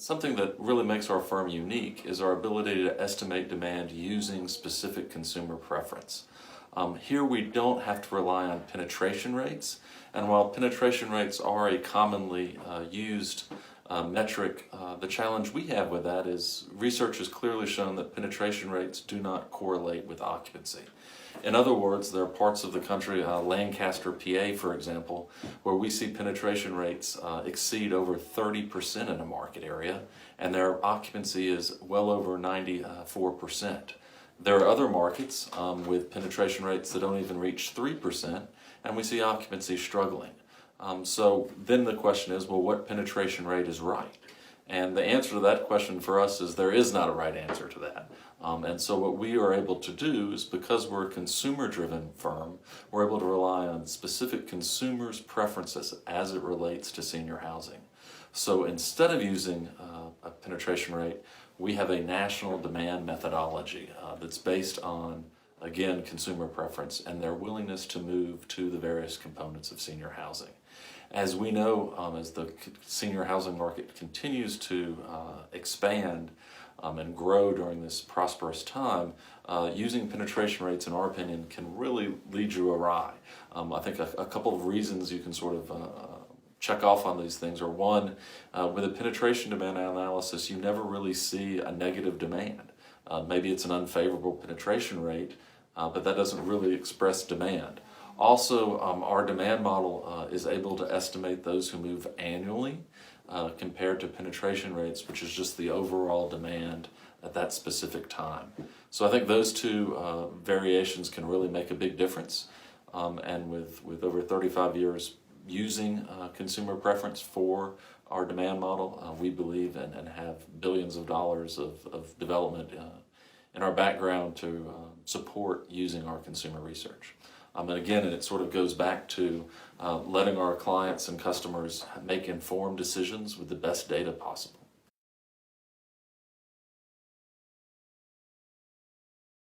Something that really makes our firm unique is our ability to estimate demand using specific consumer preference. Here we don't have to rely on penetration rates, and while penetration rates are a commonly used metric, the challenge we have with that is research has clearly shown that penetration rates do not correlate with occupancy. In other words, there are parts of the country, Lancaster, PA, for example, where we see penetration rates exceed over 30% in a market area, and their occupancy is well over 94%. There are other markets with penetration rates that don't even reach 3%, and we see occupancy struggling. So then the question is, well, what penetration rate is right? And the answer to that question for us is there is not a right answer to that. And so what we are able to do is, because we're a consumer-driven firm, we're able to rely on specific consumers' preferences as it relates to senior housing. So instead of using a penetration rate, we have a national demand methodology that's based on, again, consumer preference and their willingness to move to the various components of senior housing. As we know, as the senior housing market continues to expand and grow during this prosperous time, using penetration rates, in our opinion, can really lead you awry. I think a couple of reasons you can sort of check off on these things are, one, with a penetration demand analysis, you never really see a negative demand. Maybe it's an unfavorable penetration rate, but that doesn't really express demand. Also, our demand model is able to estimate those who move annually compared to penetration rates, which is just the overall demand at that specific time. So I think those two variations can really make a big difference. And with over 35 years using consumer preference for our demand model, we believe and have billions of dollars of development in our background to support using our consumer research. And again, it sort of goes back to letting our clients and customers make informed decisions with the best data possible.